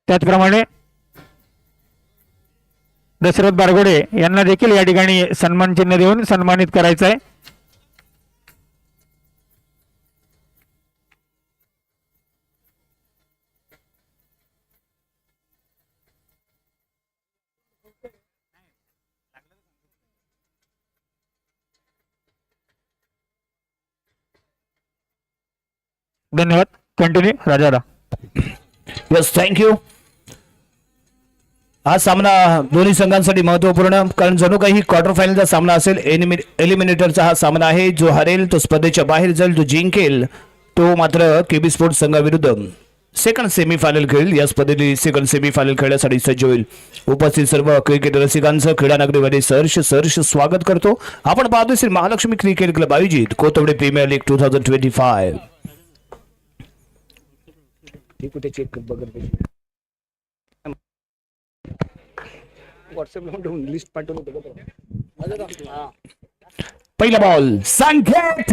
त्याचप्रमाणे दशरथ बारगोडे यांना देखील या ठिकाणी सन्मान चिन्ह देऊन सन्मानित करायचं आहे. धन्यवाद. कंटिन्यू राजादा. Yes, thank you. हा सामना दोन्ही संघांसाठी महत्वपूर्ण, कारण जणू काही क्वार्टर फायनलचा सामना असेल. एलिमिनेटरचा हा सामना आहे. जो हरेल तो स्पर्धेच्या बाहेर जाईल, जो जिंकेल तो मात्र केबी स्पोर्ट्स संघाविरुद्ध सेकंड सेमीफायनल खेळेल. या स्पर्धेतील सेकंड सेमीफायनल खेळण्यासाठी सज्ज होईल. उपस्थित सर्व क्रिकेट रसिकांचं क्रीडा नगरीमध्ये सहर्ष स्वागत करतो. आपण पाहतोय श्री महालक्ष्मी क्रिकेट क्लब आयोजित कोथवडे प्रीमियर लीग 2025. कुठे चेक बघत लिस्ट पहिला बॉल संकेत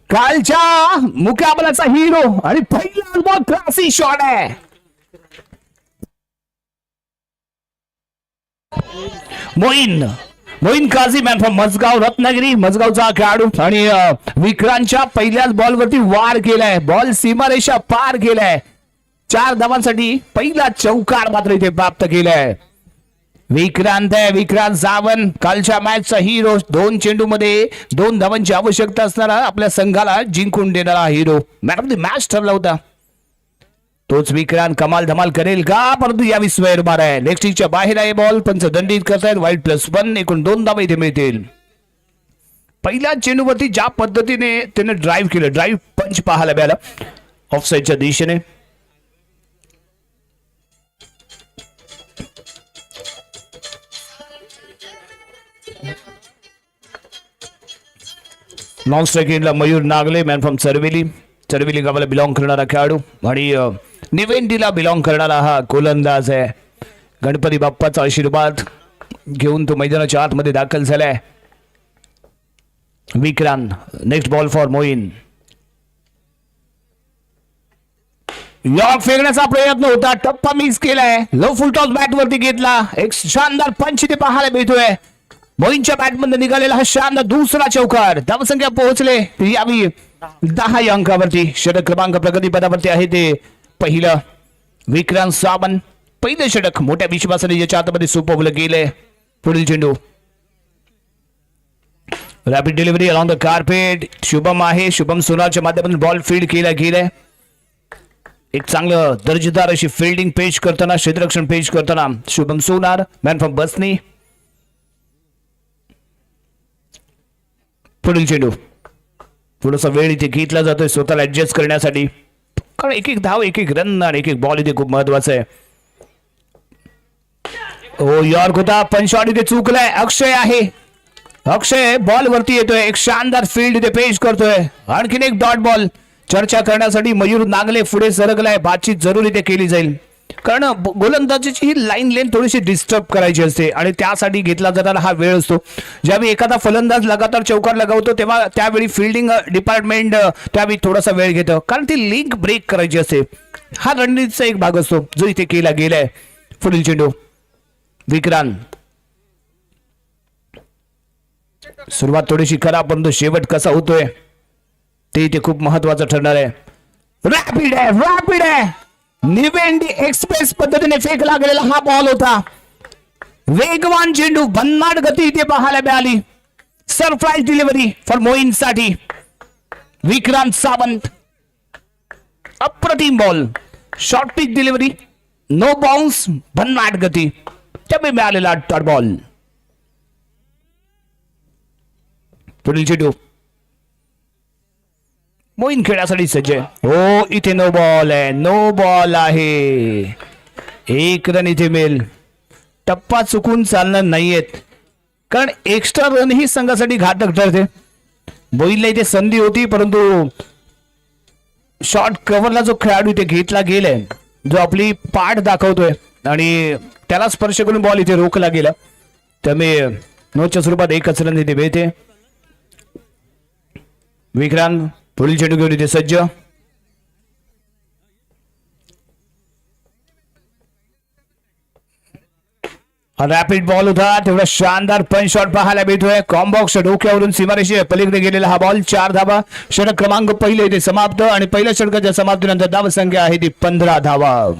कालच्या मुकाबल्याचा हिरो आणि पहिला बॉल क्लासी शॉट आहे. मोईन काझी मॅन फ्रॉम मजगाव रत्नागिरी, मजगावचा खेळाडू. आणि विक्रांतच्या पहिल्याच बॉलवरती वार केलाय. बॉल सीमारेषा पार केलाय. 4 धावांसाठी पहिला चौकार मात्र इथे प्राप्त केलाय. विक्रांत आहे, विक्रांत सावंत कालच्या मॅचचा हिरो. 2 चेंडूमध्ये 2 धावांची आवश्यकता असणारा आपल्या संघाला जिंकून देणारा hero. Man of the match ठरला होता तोच विक्रांत. कमाल धमाल करेल का? परंतु यावी स्क्वेअर मार आहे. लेग स्टिकच्या बाहेर आहे बॉल. पंच दंडित करतायत. वाईड +1. एकूण 2 धावा इथे मिळतील. पहिल्या चेंडूवरती ज्या पद्धतीने त्याने ड्राईव्ह केलं, ड्राईव्ह पंच पाहायला मिळाला ऑफसाईडच्या दिशेने. नॉन स्ट्रायकिंगला मयूर नागले, मॅन फ्रॉम चरवेली गावाला बिलॉंग करणारा खेळाडू आणि निवेंडीला बिलॉंग करणारा हा गोलंदाज आहे. गणपती बाप्पाचा आशीर्वाद घेऊन तो मैदानाच्या आतमध्ये दाखल झालाय. Vikrant. Next ball for Moin. Yorker फेकण्याचा प्रयत्न होता, टप्पा मिस केलाय. लो फुल टॉस बॅट वरती घेतला. एक शानदार पंच ते पाहायला मिळतोय. मोईनच्या बॅटमधून निघालेला हा शानदार दुसरा चौकार. धावसंख्या पोहोचले यावी 10 या अंकावरती. षटक क्रमांक प्रगतीपदावरती आहे ते पहिलं. विक्रांत सावंत पहिलं षटक मोठ्या विश्वासाने याच्या आतमध्ये सोपवलं गेलंय. पुढील चेंडू rapid delivery along the carpet. Shubham आहे. शुभम सोनारच्या माध्यमातून बॉल फील्ड केला गेलाय. एक चांगलं दर्जेदार अशी फिल्डिंग पेश करताना, क्षेत्ररक्षण पेश करताना शुभम सोनार, मॅन फ्रॉम बसनी. पुढील चेंडू थोडासा वेळ इथे घेतला जातोय स्वतःला ऍडजस्ट करण्यासाठी, कारण एक धाव, एक रन आणि एक बॉल इथे खूप महत्वाचं आहे. हो, यॉर्क होता पण शॉट इथे चुकलाय. अक्षय आहे. अक्षय बॉल वरती येतोय. एक शानदार फील्ड इथे पेश करतोय. आणखीन एक डॉट बॉल. चर्चा करण्यासाठी मयूर नागले पुढे सरकलाय. बातचीत जरूर इथे केली जाईल, कारण गोलंदाजीची ही लाईन लेन थोडीशी डिस्टर्ब करायची असते आणि त्यासाठी घेतला जाणारा हा वेळ असतो. ज्यावेळी एखादा फलंदाज लगातार चौकार लगावतो तेव्हा त्यावेळी फिल्डिंग डिपार्टमेंट त्यावेळी थोडासा वेळ घेतं, कारण ती लिंक ब्रेक करायची असते. हा रणनीतीचा एक भाग असतो जो इथे केला गेलाय. पुढील चेंडू विक्रांत. सुरुवात थोडीशी खराब, परंतु शेवट कसा होतोय ते इथे खूप महत्वाचं ठरणार आहे. रॅपिड आहे. निवेंडी एक्सप्रेस पद्धतीने फेकला गेलेला हा बॉल होता. वेगवान चेंडू, भन्नाट गती इथे पाहायला मिळाली. सरप्राईज डिलिव्हरी फॉर मोईन साठी. विक्रांत सावंत. अप्रतिम ball. Short pitch delivery, no bounce, भन्नाट गती, त्यामुळे मिळालेला डॉट बॉल. पुढील चेंडू मोईन खेळण्यासाठी सज्ज आहे. हो, इथे नो बॉल आहे. नो बॉल आहे. 1 रन इथे मिळेल. टप्पा चुकून चालणार नाहीयेत, कारण एक्स्ट्रा रन ही संघासाठी घातक ठरते. मोईनला इथे संधी होती, परंतु शॉर्ट कव्हरला जो खेळाडू इथे घेतला गेलाय, जो आपली पाठ दाखवतोय आणि त्याला स्पर्श करून बॉल इथे रोखला गेला, त्यामुळे नोच्या स्वरूपात 1च रन इथे मिळते. विक्रांत पुढील चेंडू घेऊन इथे सज्ज. हा रॅपिड बॉल होता, तेवढा शानदार पंच शॉट पाहायला मिळतोय. कॉम्बॉक्स डोक्यावरून सीमारेषे पलीकडे गेलेला हा बॉल 4 धावा. षटक क्रमांक पहिले इथे समाप्त आणि पहिल्या षटकाच्या समाप्तीनंतर धावसंख्या आहे ती 15 धावा.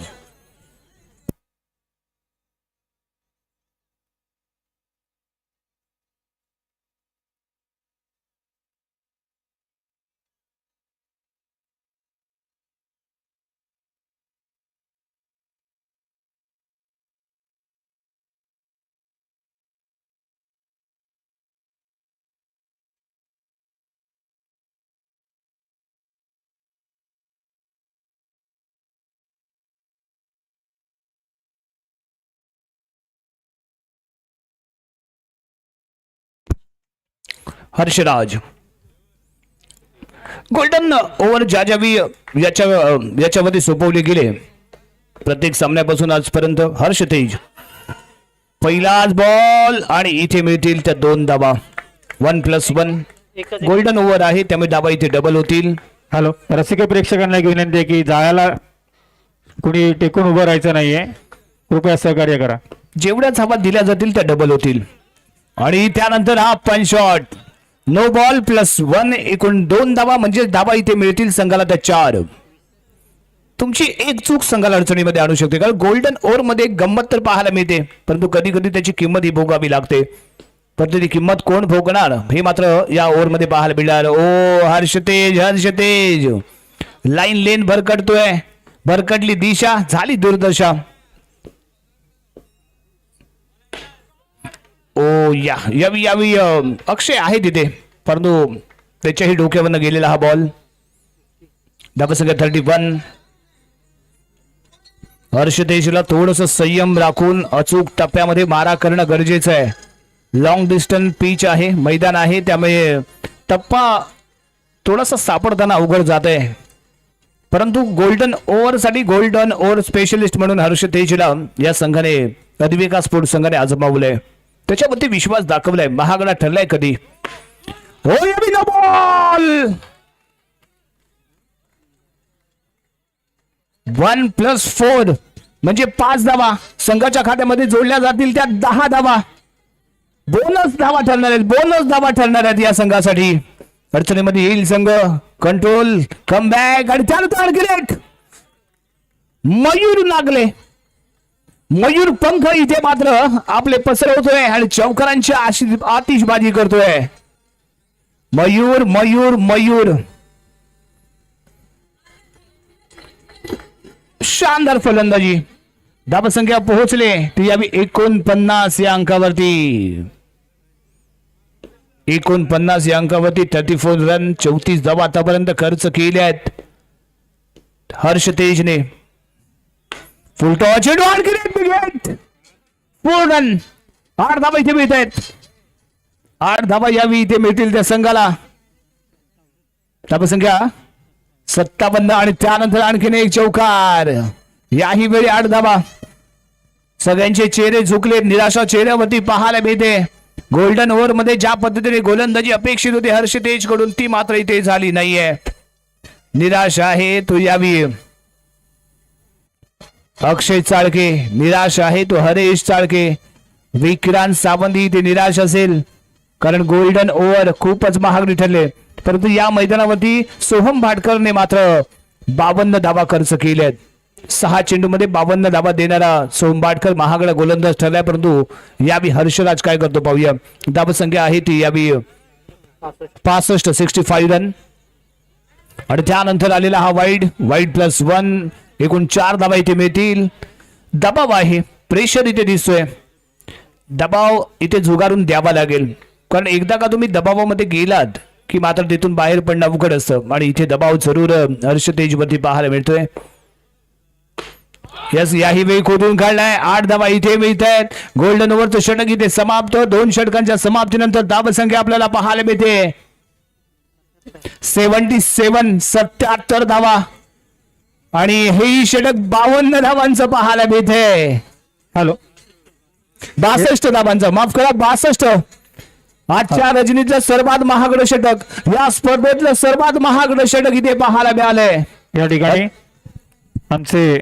हर्षराज गोल्डन ओव्हर ज्यावी याच्यामध्ये सोपवले गेले प्रत्येक सामन्यापासून आजपर्यंत. हर्ष तेज पहिलाच बॉल आणि इथे मिळतील त्या 2 धावा. 1+1 गोल्डन ओव्हर आहे, त्यामुळे धावा इथे डबल होतील. हॅलो, रसिक प्रेक्षकांना एक विनंती आहे की जायला कुणी टेकून उभं राहायचं नाहीये, कृपया सहकार्य करा. जेवढ्या धावा दिल्या जातील त्या डबल होतील. आणि त्यानंतर हा पंच शॉट. नो बॉल +1 एकूण 2 धावा, म्हणजे धावा इथे मिळतील संघाला त्या 4. तुमची एक चूक संघाला अडचणीमध्ये आणू शकते, कारण गोल्डन ओव्हर मध्ये गंमत तर पाहायला मिळते, परंतु कधी कधी त्याची किंमत ही भोगावी लागते. परंतु ती किंमत कोण भोगणार हे मात्र या ओव्हर मध्ये पाहायला मिळणार. ओ हर्ष तेज लाईन लेन भरकटतोय, भरकटली दिशा, झाली दुर्दशा. ओ यावी अक्षय आहे तिथे, परंतु त्याच्याही डोक्यावरनं गेलेला हा बॉल. धावसंख्या 31. हर्ष तेजला थोडस संयम राखून अचूक टप्प्यामध्ये मारा करणं गरजेचं आहे. लॉंग डिस्टन्स पिच आहे, मैदान आहे, त्यामुळे टप्पा थोडासा सापडताना अवघड जात आहे. परंतु गोल्डन ओव्हर साठी गोल्डन ओव्हर स्पेशलिस्ट म्हणून हर्ष तेजला या संघाने अद्विका स्पोर्ट्स संघाने आजमावलंय, त्याच्यावरती विश्वास दाखवलाय. महागडा ठरलाय कधी. हो बॉल 1+4 म्हणजे 5 धावा संघाच्या खात्यामध्ये जोडल्या जातील, त्या 10 धावा. बोनस धावा ठरणार आहेत या संघासाठी. अडचणीमध्ये येईल संघ. कंट्रोल, कमबॅक आणि त्यानंतर ग्रेट मयूर लागले. मयूर पंख इथे मात्र आपले पसरवतोय आणि चौकारांची आतिषबाजी करतोय. मयूर शानदार फलंदाजी. धावसंख्या पोहोचले ती यावी 49 या अंकावरती. 49 या अंकावरती 34 रन, 34 धावा आतापर्यंत खर्च केले आहेत हर्ष तेजने. फुल टॉच फुल रन. 8 धावा इथे मिळत आहेत. 8 धावा यावी इथे मिळतील त्या संघाला. धावसंख्या 57 आणि त्यानंतर आणखीन एक चौकार. याही वेळी 8 धावा. सगळ्यांचे चेहरे झुकले, निराशा चेहऱ्यावरती पाहायला मिळते. गोल्डन ओव्हर मध्ये ज्या पद्धतीने गोलंदाजी अपेक्षित होती हर्ष तेज कडून ती मात्र इथे झाली नाहीये. निराश आहे तो यावी अक्षय चाळके, निराश आहे तो हरेश चाळके. विक्रांत सावंत इथे निराश असेल, कारण गोल्डन ओव्हर खूपच महागडी ठरले. परंतु या मैदानावरती सोहम भाटकरने मात्र 52 धावा खर्च केल्यात. 6 चेंडूमध्ये 52 धावा देणारा सोहम भाटकर महागडा गोलंदाज ठरलाय. परंतु यावी हर्षराज काय करतो पाहूया. धावसंख्या आहे ती यावी 65 रन. आणि त्यानंतर आलेला हा वाईड +1 एकूण 4 धावा इथे मिळतील. दबाव आहे, प्रेशर इथे दिसतोय. दबाव इथे झुगारून द्यावा लागेल, कारण एकदा का तुम्ही दबावामध्ये गेलात की मात्र तिथून बाहेर पडणं अवघड असतं. आणि इथे दबाव जरूर हर्ष तेजवरती पाहायला मिळतोय. यस, याही वेळी खोदून काढलाय. 8 धावा इथे मिळत आहेत. गोल्डन ओव्हरचं षटक इथे समाप्त. 2 षटकांच्या समाप्तीनंतर धावसंख्या आपल्याला पाहायला मिळते 77 धावा. आणि हे षटक 52 धावांचं पाहायला मिळते. हॅलो, 62 धावांचं, माफ करा 62. आजच्या रजनीतलं सर्वात महागडं षटक, या स्पर्धेतलं सर्वात महागडं षटक इथे पाहायला मिळालंय. या ठिकाणी आमचे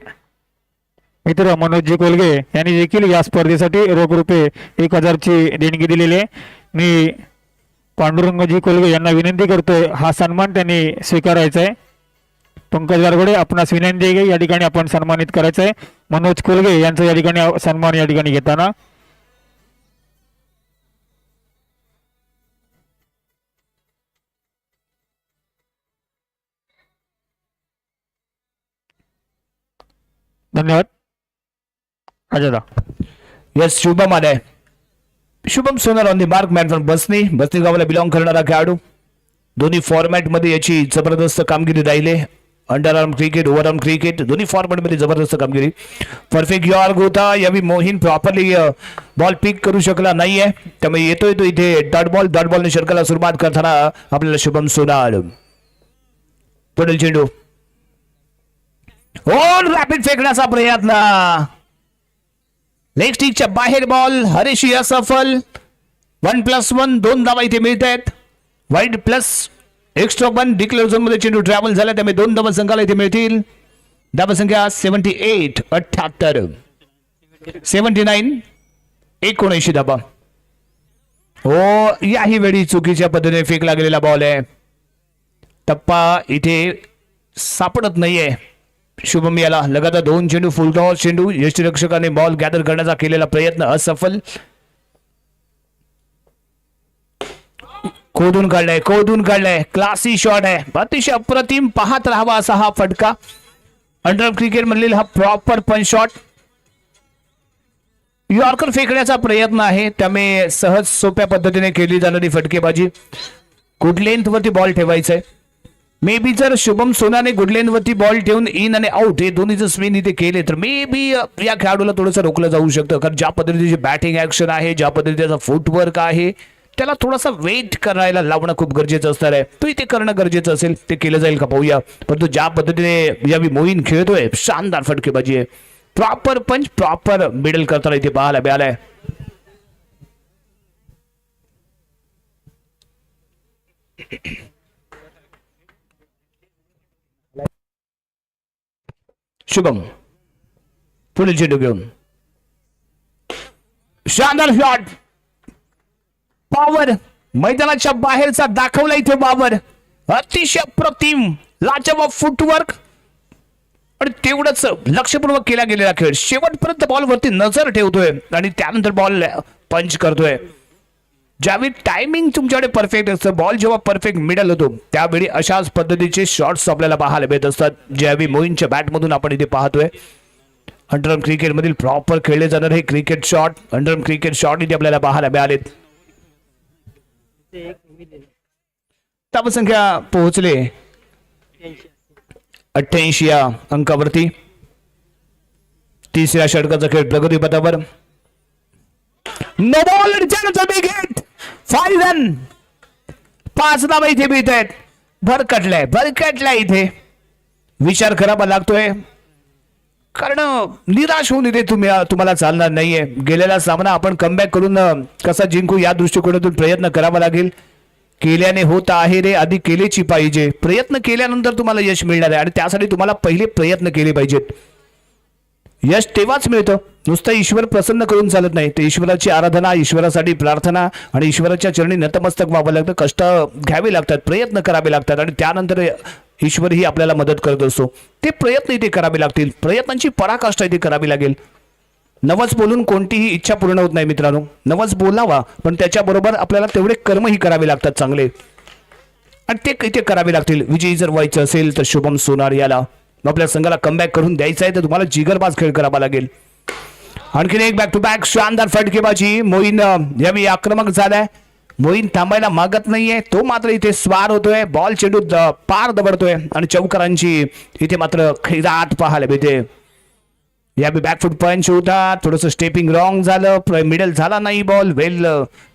मित्र मनोजजी कोलगे यांनी देखील या स्पर्धेसाठी रोख रुपये 1000ची देणगी दिलेली आहे. मी पांडुरंगजी कोलगे यांना विनंती करतोय हा सन्मान त्यांनी स्वीकारायचा आहे. पंकज गारगोडे आपणास विनंती आहे या ठिकाणी आपण सन्मानित करायचं आहे. मनोज कोलगे यांचा या ठिकाणी सन्मान या ठिकाणी घेताना धन्यवाद. अजयदा. यस शुभम आलाय. Shubham Sonar on the mark man from Basni गावाला बिलॉंग करणारा खेळाडू. दोन्ही फॉर्मॅट मध्ये याची जबरदस्त कामगिरी राहिली. Under arm cricket, over arm cricket दोन्ही फॉर्मॅट मध्ये जबरदस्त कामगिरी. परफेक्ट यॉर्क होता यावेळी मोहीन प्रॉपरली बॉल पिक करू शकला नाहीये. त्यामुळे येतोय तो इथे डॉट बॉलने षटकाला सुरुवात करताना आपल्याला शुभम सोनार. पुढील चेंडू रॅपिड फेकण्याचा प्रयत्न. लेग स्टिकच्या बाहेर बॉल. हरीश असफल. 1+1 2 धावा इथे मिळत आहेत. Wide plus extra 1 declare zone मध्ये चेंडू ट्रॅव्हल झाला त्यामुळे 2 धावा संघाला इथे मिळतील. धावा संख्या 78 78 79 79 धावा. याही वेळी चुकीच्या पद्धतीने फेकला गेलेला बॉल आहे. टप्पा इथे सापडत नाहीये. शुभम याला लगातार 2 चेंडू फुल टॉस चेंडू. यष्टीरक्षकाने बॉल गॅदर करण्याचा केलेला प्रयत्न असफल. खोदून काढलाय क्लासी शॉट आहे. अतिशय अप्रतिम पाहत राहावा असा हा फटका. अंडर क्रिकेट मधील हा प्रॉपर पंच शॉट. यॉर्कर फेकण्याचा प्रयत्न आहे त्यामुळे सहज सोप्या पद्धतीने केली जाणारी फटकेबाजी. गुड लेंथ वरती बॉल ठेवायचा आहे. मे बी जर शुभम सोनाने गुड लेंथ वरती बॉल ठेवून इन आणि आउट हे दोन्ही जर स्विन इथे केले तर मे बी या खेळाडूला थोडंसं रोखलं जाऊ शकतं. कारण ज्या पद्धतीची बॅटिंग ऍक्शन आहे, ज्या पद्धतीचा फुटवर्क आहे, त्याला थोडासा वेट करायला लावणं खूप गरजेचं असणार आहे. तो इथे करणं गरजेचं असेल ते केलं जाईल का पाहूया. परंतु ज्या पद्धतीने यावी मोहीन खेळतोय शानदार फटकेबाजी आहे. प्रॉपर पंच प्रॉपर मिडल करताना इथे पाहायला मिळालाय. शुभम पुढील चेंडू घेऊन शानदार शॉट. पॉवर मैदानाच्या बाहेरचा दाखवला इथे बाबर. अतिशय प्रतिम लाजवाब फुटवर्क आणि तेवढंच लक्षपूर्वक केला गेलेला खेळ. शेवटपर्यंत बॉलवरती नजर ठेवतोय आणि त्यानंतर बॉल पंच करतोय. ज्यावेळी टायमिंग तुमच्याकडे परफेक्ट असतं, बॉल जेव्हा परफेक्ट मिडल होतो त्यावेळी अशाच पद्धतीचे शॉट्स आपल्याला पाहायला मिळत असतात. ज्यावेळी मोहीनच्या बॅटमधून आपण इथे पाहतोय. अंडरआर्म क्रिकेट मधील प्रॉपर खेळले जाणार हे cricket shot. Underarm cricket shot इथे आपल्याला पाहायला मिळालेत. धावसंख्या पोहोचले 88 या अंकावरती. तिसऱ्या षटकाचा खेळ प्रगतीपथावर. नो बॉल त्यानंतर बिग हिट 5 रन. 5 धावा इथे मिळत आहेत. भरकटलाय इथे. विचार करावा लागतोय कारण निराश होऊन इथे तुम्हाला चालणार नाहीये. गेलेला सामना आपण कमबॅक करून कसा जिंकू या दृष्टिकोनातून प्रयत्न करावा लागेल. केल्याने होत आहे रे, आधी केलेची पाहिजे. प्रयत्न केल्यानंतर तुम्हाला यश मिळणार आहे आणि त्यासाठी तुम्हाला पहिले प्रयत्न केले पाहिजेत. यश तेव्हाच मिळतं. नुसतं ईश्वर प्रसन्न करून चालत नाही. ते ईश्वराची आराधना, ईश्वरासाठी प्रार्थना आणि ईश्वराच्या चरणी नतमस्तक व्हावं लागतं. कष्ट घ्यावे लागतात, प्रयत्न करावे लागतात आणि त्यानंतर ईश्वर ही आपल्याला मदत करत असतो. ते प्रयत्न इथे करावे लागतील. प्रयत्नांची पराकाष्ठा इथे करावी लागेल. नवस बोलून कोणतीही इच्छा पूर्ण होत नाही मित्रांनो. नवस बोलावा पण त्याच्याबरोबर आपल्याला तेवढे कर्मही करावे लागतात चांगले आणि ते इथे करावे लागतील. विजयी जर व्हायचं असेल तर शुभम सोनार याला आपल्या संघाला कमबॅक करून द्यायचा आहे तर तुम्हाला जिगरबाज खेळ करावा लागेल. आणखीन एक बॅक टू बॅक शानदार फटकेबाजी. मोहीन यावेळी आक्रमक झालाय. मोहीन थांबायला मागत नाहीये. तो मात्र इथे स्वार होतोय. बॉल चेंडू पार दबडतोय आणि चौकरांची इथे मात्र खैराट पाहायला मिळते. यावेळी बॅकफूट पंच होता. थोडंसं स्टेपिंग रॉंग झालं. मिडल झाला नाही. बॉल वेल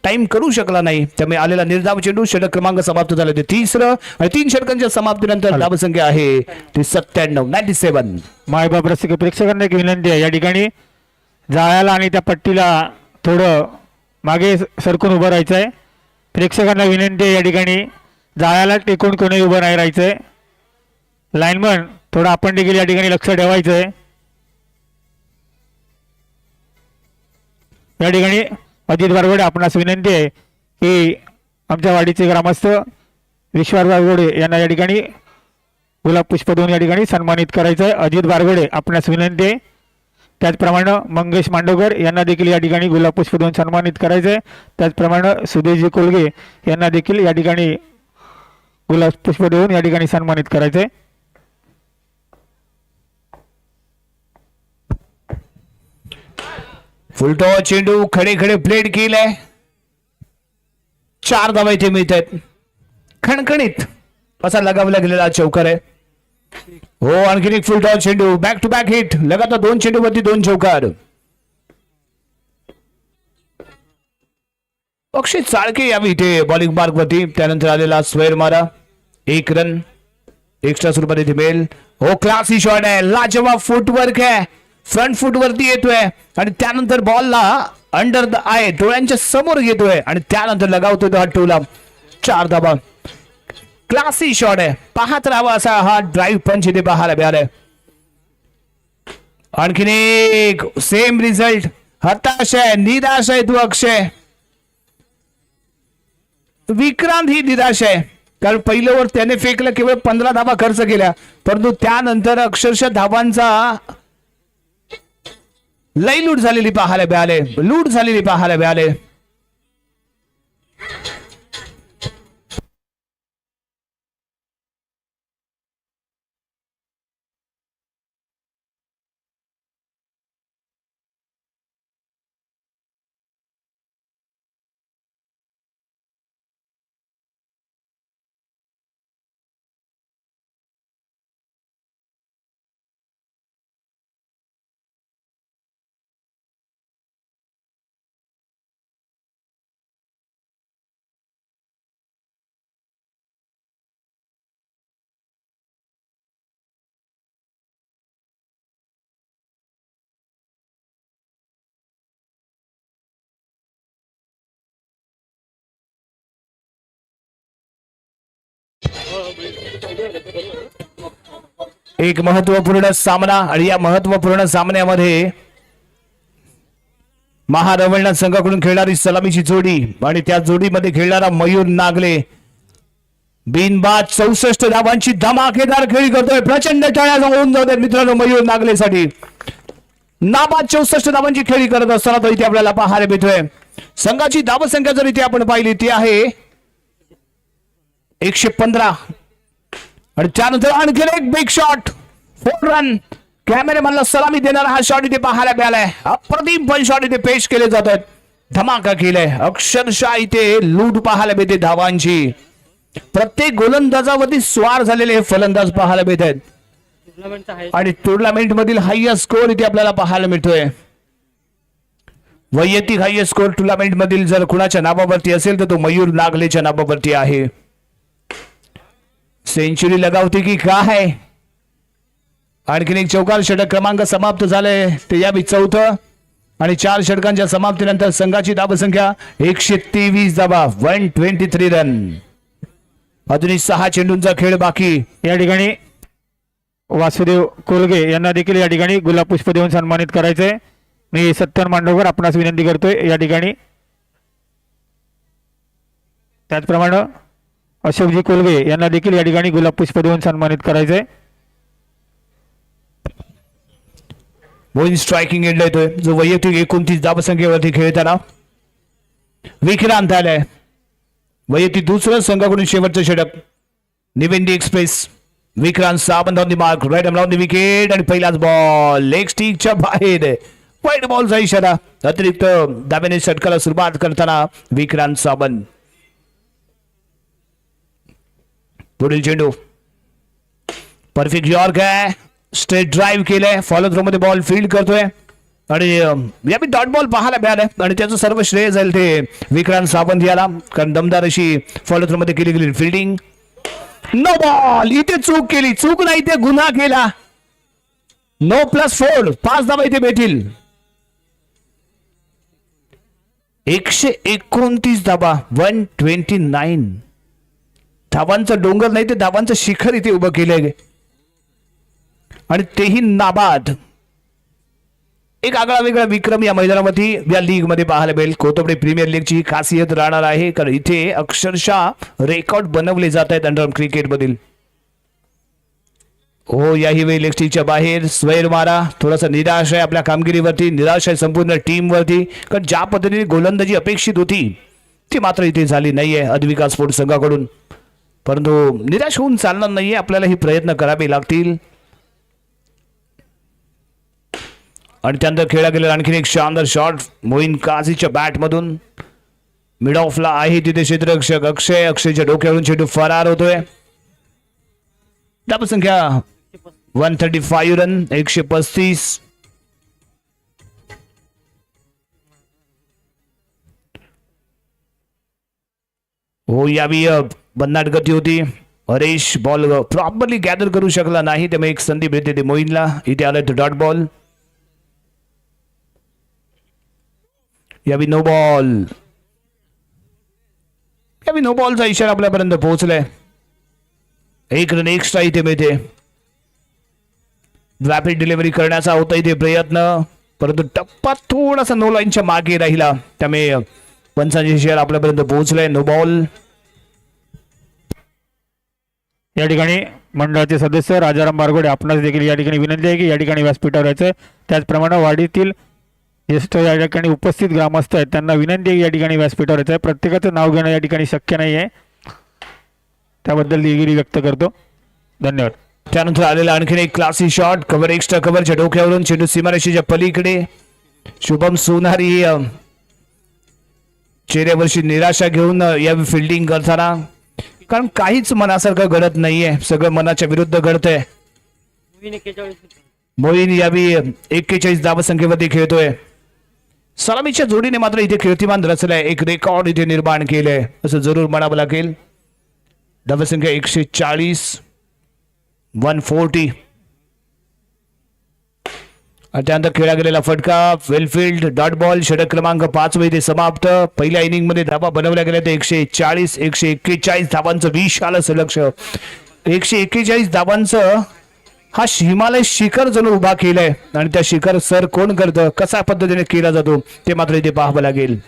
टाइम करू शकला नाही. त्यामुळे आलेला निर्धाव चेंडू. षटक क्रमांक समाप्त झाले ते 3रं आणि 3 षटकांच्या समाप्तीनंतर धावसंख्या आहे ती 97. मायबाप रसिक प्रेक्षकांना एक विनंती आहे या ठिकाणी जाळ्याला आणि त्या पट्टीला थोडं मागे सरकून उभं राहायचं आहे. प्रेक्षकांना विनंती आहे या ठिकाणी जाळ्याला टेकून कोणी उभं नाही राहायचं आहे. लाईनमन थोडं आपण देखील या ठिकाणी लक्ष ठेवायचं आहे. या ठिकाणी अजित बारगोडे आपणास विनंती आहे की आमच्या वाडीचे ग्रामस्थ विश्वास बारगोडे यांना या ठिकाणी गुलाब पुष्प देऊन या ठिकाणी सन्मानित करायचं आहे. अजित बारगोडे आपणास विनंती आहे. त्याचप्रमाणे मंगेश मांडवकर यांना देखील या ठिकाणी गुलाब पुष्प देऊन सन्मानित करायचं आहे. त्याचप्रमाणे सुदेशजी कोलगे यांना देखील या ठिकाणी गुलाब पुष्प देऊन या ठिकाणी सन्मानित करायचं आहे. फुलटॉ चेंडू खडे खडे प्लेट केलाय. 4 धावा इथे मिळत आहेत. खणखणीत असा लगावला गेलेला चौकार आहे. हो, आणखीन एक फुलटॉ चेंडू, बॅक टू बॅक हिट, लगातार 2 चेंडूवरती 2 चौकार. अक्षय चाळके यावी इथे बॉलिंग मार्क वरती. त्यानंतर आलेला स्क्वेअर मारा, 1 रन एक्स्ट्रा स्वरूपात इथे मिळेल. हो, क्लासी शॉट आहे, लाजवाब फुटवर्क आहे, फ्रंट फुट वरती येतोय आणि त्यानंतर बॉलला अंडर द आय डोळ्यांच्या समोर येतोय आणि त्यानंतर लगावतोय तो हा टोला. 4 धावा, क्लासी शॉट आहे. पाहत राहावा असा हा ड्राईव्ह पंच इथे पाहायला मिळालाय. आणखीन एक सेम रिझल्ट. हताश आहे, निराश आहे तू अक्षय. विक्रांत ही निराश आहे कारण पहिलं ओव्हर त्याने फेकलं, केवळ 15 धावा खर्च केल्या, परंतु त्यानंतर अक्षरशः धावांचा लई लूट झालेली पाहायला मिळाले, लूट झालेली पाहायला मिळाले. एक महत्वपूर्ण सामना आणि या महत्वपूर्ण सामन्यामध्ये महारवळनाथ संघाकडून खेळणारी सलामीची जोडी आणि त्या जोडीमध्ये खेळणारा मयूर नागले बिनबाद 64 धावांची धमाकेदार खेळी करतोय. प्रचंड टाळ्या होऊन जाऊ द्या मित्रांनो मयूर नागलेसाठी. नाबाद 64 धावांची खेळी करत असताना तो इथे आपल्याला पाहायला मिळतोय. संघाची धावसंख्या जर इथे आपण पाहिली ती आहे 115 आणि त्यानंतर आणखी एक बिग शॉट, 4 रन. कॅमेरामॅनला सलामी देणारा हा शॉट इथे पाहायला मिळालाय. अप्रतिम पण शॉट इथे पेश केले जात आहेत. धमाका केलाय अक्षरशः इथे लूट पाहायला मिळते धावांची. प्रत्येक गोलंदाजावरती स्वार झालेले हे फलंदाज पाहायला मिळत आहेत आणि टुर्नामेंट मधील हायएस्ट स्कोर इथे आपल्याला पाहायला मिळतोय. वैयक्तिक हायएस्ट स्कोर टुर्नामेंट मधील जर कुणाच्या नावावरती असेल तर तो मयूर नागलेच्या नावावरती आहे. सेंचुरी लगावते की काय. आणखीन एक चौकार षटक क्रमांक समाप्त झाले ते यावी 4थं आणि 4 षटकांच्या समाप्तीनंतर संघाची धावसंख्या 123 धावा, 123 रन. अजूनही 6 चेंडूंचा खेळ बाकी. या ठिकाणी वासुदेव कोलगे यांना देखील या ठिकाणी गुलाब पुष्प देऊन सन्मानित करायचंय. मी सत्यन मांडवकर आपणास विनंती करतोय या ठिकाणी. त्याचप्रमाणे अशोकजी कोलगे यांना देखील या ठिकाणी गुलाब पुष्प देऊन सन्मानित करायचंय. मोइन स्ट्रायकिंग एंड येतोय जो वैयक्तिक 29 धावसंख्येवरती खेळताना विक्रांत आलाय. वैयक्तिक दुसरं संघाकडून शेवटचं षटक. Nivendi express Vikrant Sawant on the mark, right arm on the wicket आणि पहिलाच बॉल लेग स्टिकच्या बाहेर. वाईट बॉलचा इशारा. अतिरिक्त धाब्याने षटकाला सुरुवात करताना विक्रांत सावंत. पुढील चेंडू परफेक्ट यॉर्क आहे. स्ट्रेट ड्राईव्ह केलंय. फॉलो थ्रो मध्ये बॉल फील्ड करतोय आणि यावेळी डॉट बॉल पाहायला मिळालाय आणि त्याचं सर्व श्रेय जाईल ते विक्रांत सावंत याला, कारण दमदार अशी फॉलो थ्रो मध्ये केली गेली फिल्डिंग. No ball. इथे चूक केली. चूक नाही ते गुन्हा केला. नो +4, 5 धावा इथे भेटतील. 129 धावा, 129 धावांचं डोंगर नाही ते धावांचं शिखर इथे उभं केलंय आणि तेही नाबाद. एक आगळा वेगळा विक्रम या मैदानामध्ये या लीग मध्ये पाहायला मिळेल. कोथंबडी प्रीमियर लीगची खासियत राहणार आहे, कारण इथे अक्षरशः रेकॉर्ड बनवले जात आहेत अंडरआर्म क्रिकेट मधील. हो, याही वेळी लेगस्टिकच्या बाहेर स्वैर मारा. थोडासा निराश आहे आपल्या कामगिरीवरती, निराश आहे संपूर्ण टीमवरती, कारण ज्या पद्धतीने गोलंदाजी अपेक्षित होती ती मात्र इथे झाली नाहीये अद्विका स्पोर्ट्स संघाकडून. परंतु निराश होऊन चालणार नाहीये, आपल्याला ही प्रयत्न करावे लागतील. आणि त्यानंतर खेळला गेलेला आणखीन एक शानदार शॉट मोईन काझीच्या बॅटमधून. मिड ऑफला आहे तिथे क्षेत्ररक्षक अक्षयच्या डोक्यावरून चेंडू फरार होतोय. धावसंख्या 135 रन 135. हो, यावी भन्नाट गती होती. हरेश बॉल प्रॉपरली गॅदर करू शकला नाही, त्यामुळे एक संधी मिळते ते मोईनला. इथे आलं डॉट बॉल. यावी नो बॉल. यावी नो बॉलचा इशारा आपल्यापर्यंत पोहोचलाय. एक रन एक्स्ट्रा इथे मिळते. रॅपिड डिलिव्हरी करण्याचा होता इथे प्रयत्न, परंतु टप्पा थोडासा नो लाईनच्या मागे राहिला, त्यामुळे पंचांचे इशारा आपल्यापर्यंत पोहोचलाय. No ball. या ठिकाणी मंडळाचे सदस्य राजाराम बारगोडे आपणास देखील या ठिकाणी विनंती आहे की या ठिकाणी व्यासपीठावर यायचं. त्याचप्रमाणे वाडीतील ज्येष्ठ या ठिकाणी उपस्थित ग्रामस्थ आहेत त्यांना विनंती आहे या ठिकाणी व्यासपीठावर यायचं आहे. प्रत्येकाचं नाव घेणं या ठिकाणी शक्य नाही आहे, त्याबद्दल दिलगिरी व्यक्त करतो. धन्यवाद. त्यानंतर आलेला आणखीन एक क्लासी शॉट, कव्हर एक्स्ट्रा कव्हरच्या डोक्यावरून चेंडू सीमारेषेच्या पलीकडे. शुभम सोनारी चेहऱ्यावरची निराशा घेऊन या फिल्डिंग करताना, कारण काहीच मनासारखं घडत नाहीये, सगळं मनाच्या विरुद्ध घडतंय. मोईन यावी 41 धावसंख्येवरती खेळतोय. सलामीच्या जोडीने मात्र इथे कीर्तिमान रचलाय, एक रेकॉर्ड इथे निर्माण केलंय असं जरूर म्हणावं लागेल. धावसंख्या 140 140. त्यानंतर खेळला गेलेला फटका वेलफील्ड डॉट बॉल. षटक क्रमांक 5 इथे समाप्त. पहिल्या इनिंग मध्ये धावा बनवल्या गेल्या ते 140 141 धावांचं विशाल असं लक्ष. 141 धावांचं हा हिमालय शिखर जणू उभा केलाय, आणि त्या शिखर सर कोण करतं, कसा पद्धतीने केला जातो ते मात्र इथे पाहावं लागेल.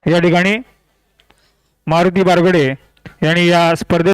या ठिकाणी मारुती बारगडे यांनी या स्पर्धेत